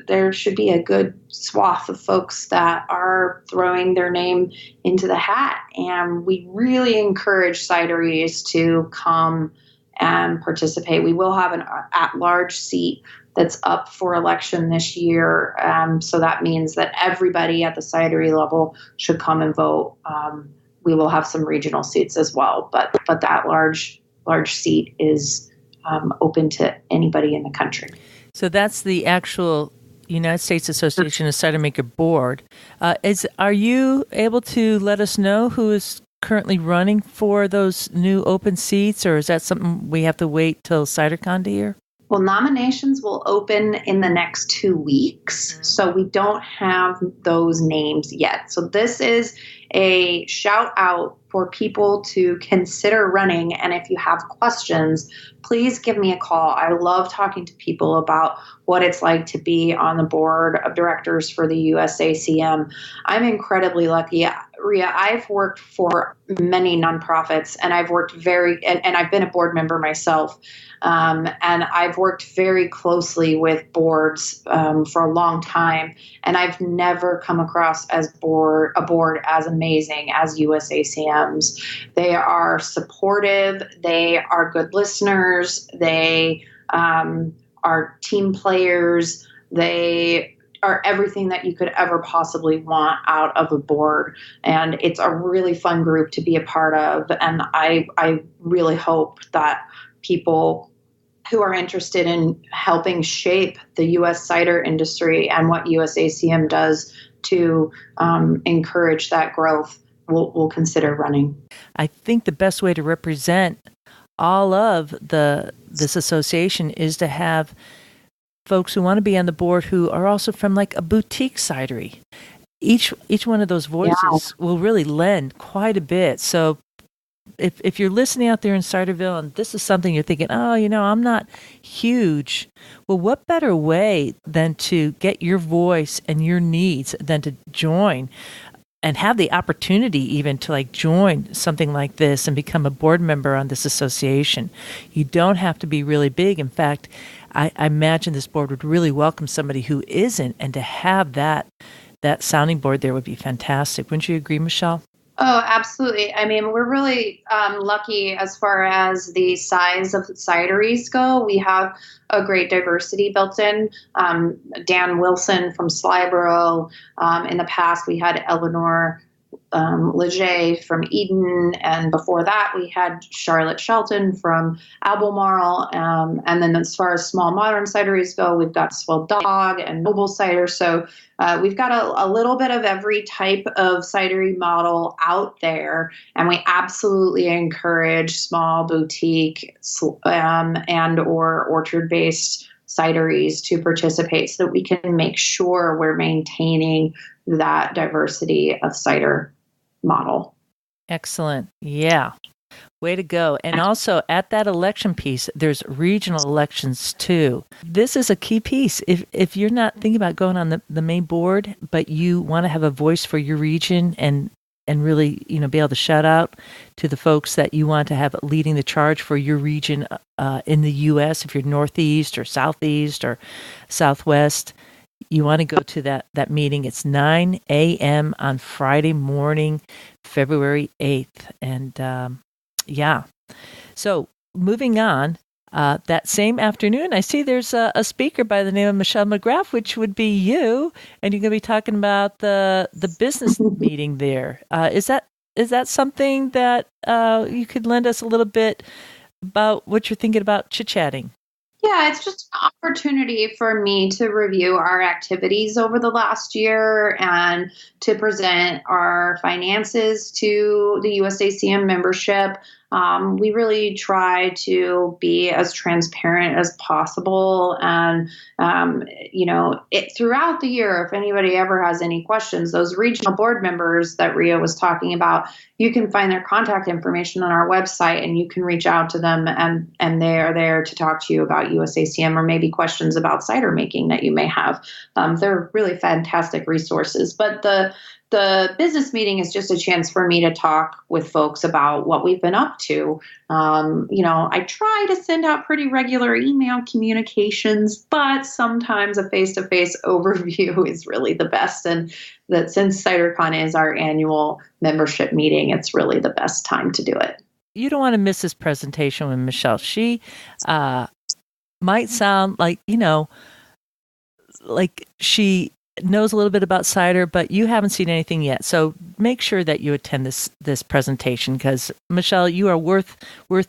Speaker 1: there should be a good swath of folks that are throwing their name into the hat. And we really encourage cideries to come and participate. We will have an at-large seat that's up for election this year. So that means that everybody at the cidery level should come and vote. We will have some regional seats as well, but that large seat is open to anybody in the country.
Speaker 2: So that's the actual United States Association of Cider Maker Board. Are you able to let us know who is currently running for those new open seats, or is that something we have to wait till CiderCon to hear?
Speaker 1: Well, nominations will open in the next 2 weeks, so we don't have those names yet. So this is a shout out for people to consider running. And if you have questions, please give me a call. I love talking to people about what it's like to be on the board of directors for the USACM. I'm incredibly lucky. Ria, I've worked for many nonprofits, and I've worked and I've been a board member myself. And I've worked very closely with boards for a long time, and I've never come across a board as amazing as USACM's. They are supportive. They are good listeners. They are team players. They are everything that you could ever possibly want out of a board. And it's a really fun group to be a part of. And I really hope that people who are interested in helping shape the U.S. cider industry and what USACM does to encourage that growth will consider running.
Speaker 2: I think the best way to represent all of this association is to have folks who want to be on the board who are also from like a boutique cidery. Each one of those voices will really lend quite a bit. So if you're listening out there in Ciderville and this is something you're thinking, I'm not huge. Well, what better way than to get your voice and your needs than to join and have the opportunity even to like join something like this and become a board member on this association. You don't have to be really big. In fact, I imagine this board would really welcome somebody who isn't, and to have that sounding board there would be fantastic. Wouldn't you agree, Michelle?
Speaker 1: Oh, absolutely. I mean, we're really lucky as far as the size of cideries go. We have a great diversity built in. Dan Wilson from Slyboro. In the past, we had Eleanor Leger from Eden, and before that we had Charlotte Shelton from Albemarle, and then as far as small modern cideries go, we've got Swell Dog and Noble Cider. So we've got a little bit of every type of cidery model out there, and we absolutely encourage small boutique and or orchard-based cideries to participate so that we can make sure we're maintaining that diversity of cider model.
Speaker 2: Excellent. Yeah. Way to go. And also at that election piece, there's regional elections too. This is a key piece. If you're not thinking about going on the main board, but you want to have a voice for your region and really, be able to shout out to the folks that you want to have leading the charge for your region in the U.S., if you're Northeast or Southeast or Southwest, you want to go to that meeting. It's 9 a.m. on Friday morning, February 8th. And yeah. So moving on, that same afternoon, I see there's a speaker by the name of Michelle McGraft, which would be you, and you're going to be talking about the business meeting there. Is that something that you could lend us a little bit about what you're thinking about chit-chatting?
Speaker 1: Yeah, it's just an opportunity for me to review our activities over the last year and to present our finances to the USACM membership. We really try to be as transparent as possible. And, throughout the year, if anybody ever has any questions, those regional board members that Ria was talking about, you can find their contact information on our website and you can reach out to them and they are there to talk to you about USACM or maybe questions about cider making that you may have. They're really fantastic resources. But the business meeting is just a chance for me to talk with folks about what we've been up to. I try to send out pretty regular email communications, but sometimes a face-to-face overview is really the best. And that since CiderCon is our annual membership meeting, it's really the best time to do it.
Speaker 2: You don't want to miss this presentation with Michelle. She might sound like she knows a little bit about cider, but you haven't seen anything yet. So make sure that you attend this presentation because Michelle, you are worth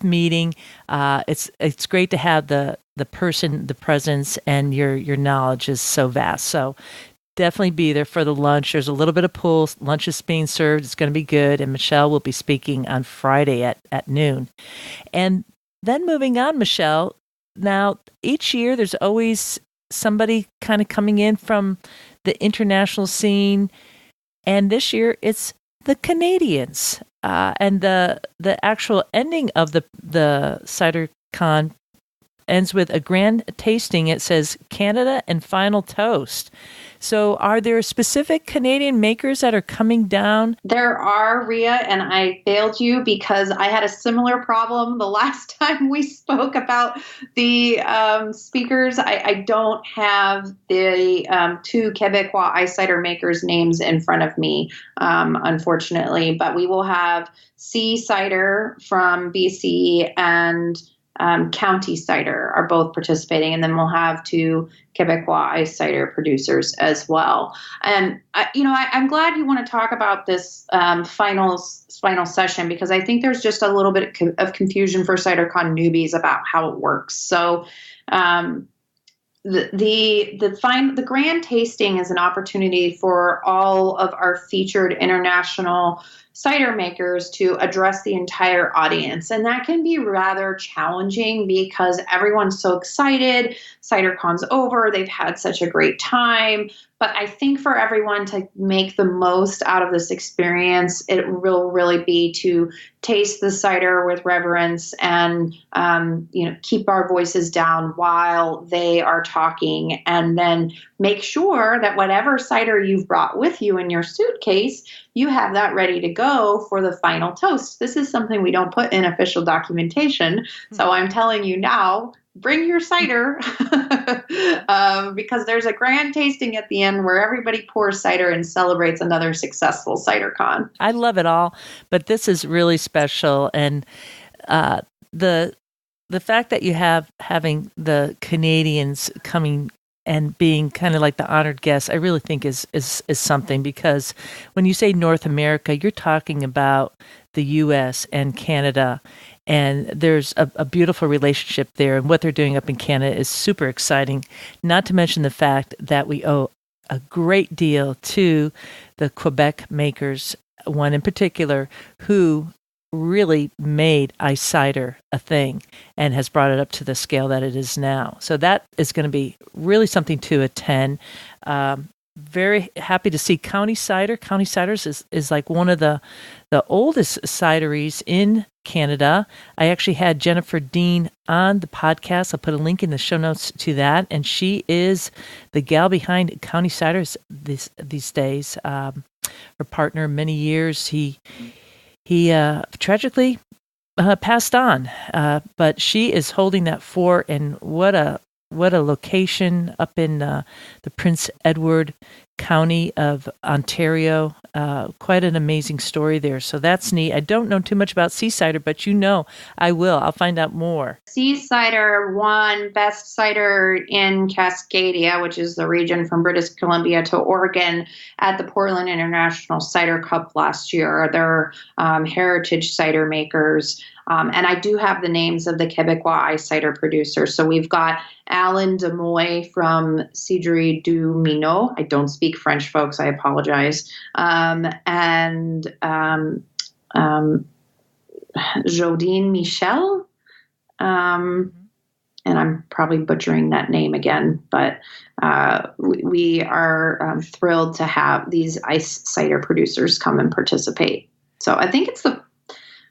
Speaker 2: meeting. It's great to have the person, the presence, and your knowledge is so vast. So definitely be there for the lunch. There's a little bit of pull. Lunch is being served. It's going to be good. And Michelle will be speaking on Friday at noon. And then moving on, Michelle, now each year there's always somebody kind of coming in from the international scene, and this year it's the Canadians. And the actual ending of the CiderCon ends with a grand tasting. It says Canada and final toast. So are there specific Canadian makers that are coming down?
Speaker 1: There are, Ria, and I failed you because I had a similar problem the last time we spoke about the speakers. I don't have the two Quebecois ice cider makers' names in front of me, unfortunately, but we will have Sea Cider from BC and County Cider are both participating, and then we'll have two Quebecois ice cider producers as well. And I'm glad you want to talk about this final session because I think there's just a little bit of confusion for CiderCon newbies about how it works. So the grand tasting is an opportunity for all of our featured international cider makers to address the entire audience. And that can be rather challenging because everyone's so excited. CiderCon's over. They've had such a great time. But I think for everyone to make the most out of this experience, it will really be to taste the cider with reverence and, keep our voices down while they are talking. And then make sure that whatever cider you've brought with you in your suitcase, you have that ready to go for the final toast. This is something we don't put in official documentation. So I'm telling you now, bring your cider because there's a grand tasting at the end where everybody pours cider and celebrates another successful CiderCon.
Speaker 2: I love it all, but this is really special. And the fact that you having the Canadians coming and being kind of like the honored guests, I really think is something because when you say North America, you're talking about the U.S. and Canada. And there's a beautiful relationship there. And what they're doing up in Canada is super exciting, not to mention the fact that we owe a great deal to the Quebec makers, one in particular, who really made ice cider a thing and has brought it up to the scale that it is now. So that is going to be really something to attend. Very happy to see County Cider. County Ciders is like one of the oldest cideries in Canada. I actually had Jennifer Dean on the podcast. I'll put a link in the show notes to that. And she is the gal behind County Ciders these days. Her partner, many years, he tragically passed on. But she is holding that fort, and what a location up in the Prince Edward County of Ontario. Quite an amazing story there. So that's neat. I don't know too much about Sea Cider, but I will. I'll find out more.
Speaker 1: Sea Cider won Best Cider in Cascadia, which is the region from British Columbia to Oregon, at the Portland International Cider Cup last year. They're heritage cider makers. And I do have the names of the Quebecois ice cider producers. So we've got Alan Demoy from Cidrerie du Minot. I don't speak French, folks. I apologize. And Jodine Michel. And I'm probably butchering that name again, but we are thrilled to have these ice cider producers come and participate. So I think it's the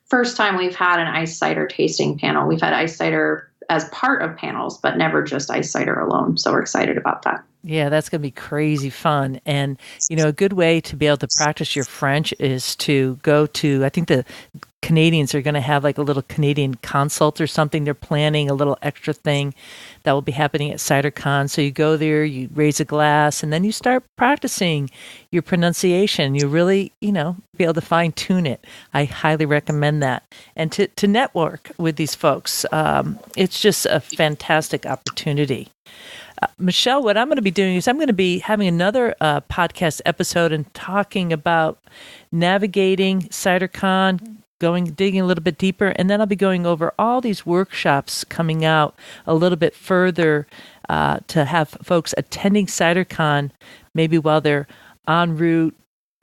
Speaker 1: first time we've had an ice cider tasting panel. We've had ice cider as part of panels, but never just ice cider alone. So we're excited about that.
Speaker 2: Yeah, that's going to be crazy fun. And, a good way to be able to practice your French is to go to, I think the Canadians are going to have like a little Canadian consult or something. They're planning a little extra thing that will be happening at CiderCon. So you go there, you raise a glass, and then you start practicing your pronunciation. You really, be able to fine tune it. I highly recommend that. And to network with these folks, it's just a fantastic opportunity. Michelle, what I'm going to be doing is I'm going to be having another podcast episode and talking about navigating CiderCon, digging a little bit deeper, and then I'll be going over all these workshops coming out a little bit further to have folks attending CiderCon maybe while they're en route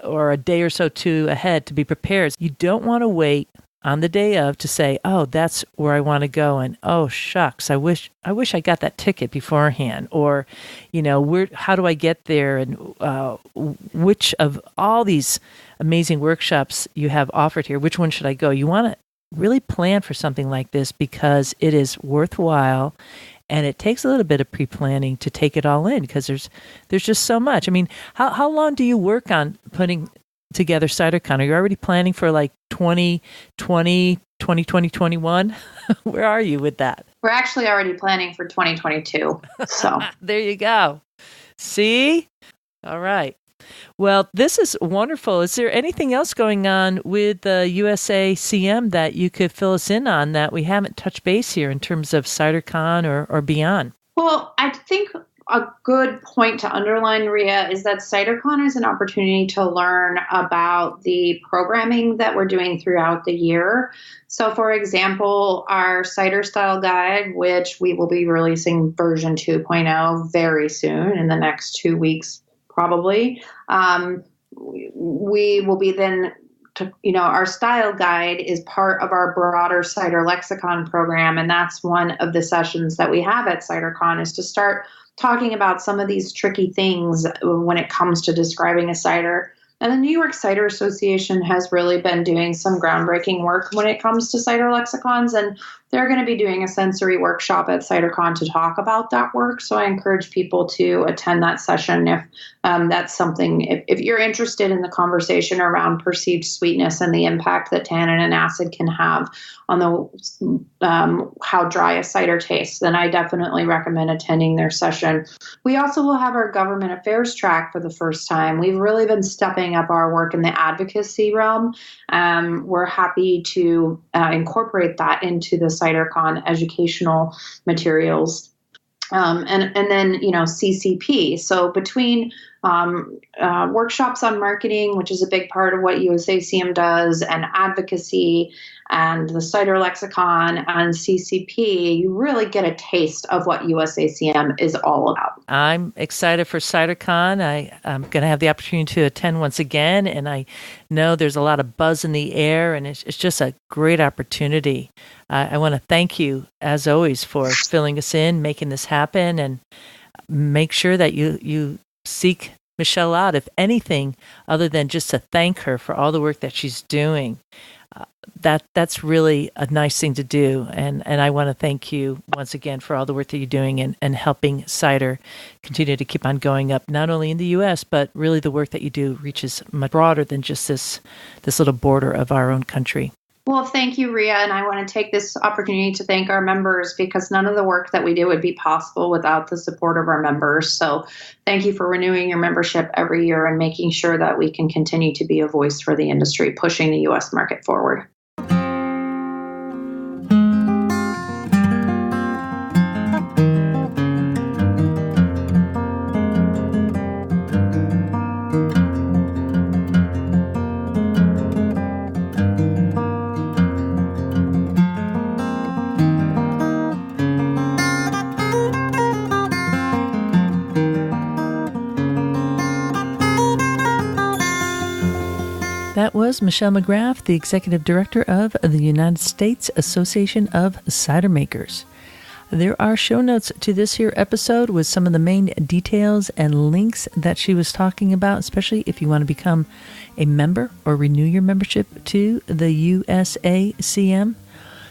Speaker 2: or a day or so ahead to be prepared. You don't want to wait on the day of to say, oh, that's where I want to go, and oh shucks, I wish I got that ticket beforehand, or how do I get there, and which of all these amazing workshops you have offered here, which one should I go? You want to really plan for something like this because it is worthwhile, and it takes a little bit of pre-planning to take it all in because there's just so much. I mean, how long do you work on putting together CiderCon? Are you already planning for like 2020, 2021? Where are you with that?
Speaker 1: We're actually already planning for 2022. So
Speaker 2: there you go. See? All right. Well, this is wonderful. Is there anything else going on with the USACM that you could fill us in on that we haven't touched base here in terms of CiderCon or beyond?
Speaker 1: Well, I think a good point to underline, Rhea, is that CiderCon is an opportunity to learn about the programming that we're doing throughout the year. So, for example, our cider style guide, which we will be releasing version 2.0 very soon in the next 2 weeks, probably, we will be then, our style guide is part of our broader cider lexicon program. And that's one of the sessions that we have at CiderCon, is to start talking about some of these tricky things when it comes to describing a cider. And the New York Cider Association has really been doing some groundbreaking work when it comes to cider lexicons, and they're going to be doing a sensory workshop at CiderCon to talk about that work. So I encourage people to attend that session if that's something, if you're interested in the conversation around perceived sweetness and the impact that tannin and acid can have on the how dry a cider tastes, then I definitely recommend attending their session. We also will have our government affairs track for the first time. We've really been stepping up our work in the advocacy realm. We're happy to incorporate that into the CiderCon educational materials. And then, CCP. So between workshops on marketing, which is a big part of what USACM does, and advocacy, and the Cider Lexicon and CCP, you really get a taste of what USACM is all about.
Speaker 2: I'm excited for CiderCon. I'm going to have the opportunity to attend once again, and I know there's a lot of buzz in the air, and it's just a great opportunity. I want to thank you, as always, for filling us in, making this happen, and make sure that you seek Michelle out, if anything, other than just to thank her for all the work that she's doing. That's really a nice thing to do, and I want to thank you once again for all the work that you're doing and helping cider continue to keep on going up, not only in the U.S., but really the work that you do reaches much broader than just this little border of our own country.
Speaker 1: Well, thank you, Rhea, and I want to take this opportunity to thank our members, because none of the work that we do would be possible without the support of our members. So thank you for renewing your membership every year and making sure that we can continue to be a voice for the industry, pushing the U.S. market forward.
Speaker 2: That was Michelle McGrath, the Executive Director of the United States Association of Cider Makers. There are show notes to this here episode with some of the main details and links that she was talking about, especially if you want to become a member or renew your membership to the USACM,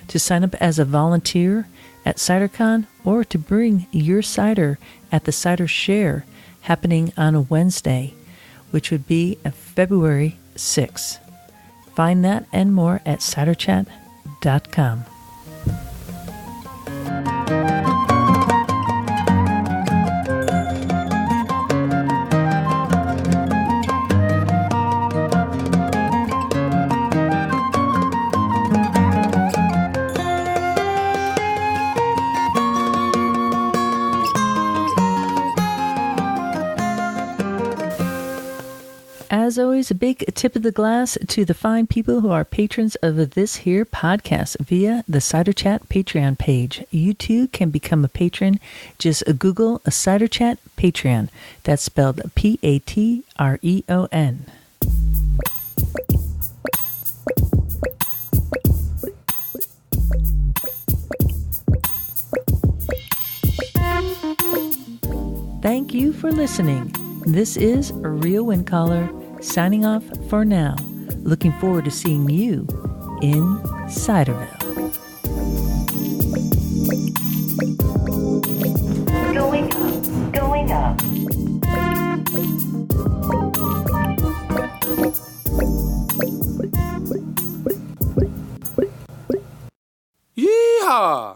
Speaker 2: to sign up as a volunteer at CiderCon, or to bring your cider at the Cider Share happening on a Wednesday, which would be February 6. Find that and more at CiderChat.com. As always, a big tip of the glass to the fine people who are patrons of this here podcast via the Cider Chat Patreon page. You too can become a patron. Just Google a Cider Chat Patreon. That's spelled Patreon. Thank you for listening. This is Rhea Windcaller signing off for now. Looking forward to seeing you in Ciderville.
Speaker 3: Going up. Yeehaw!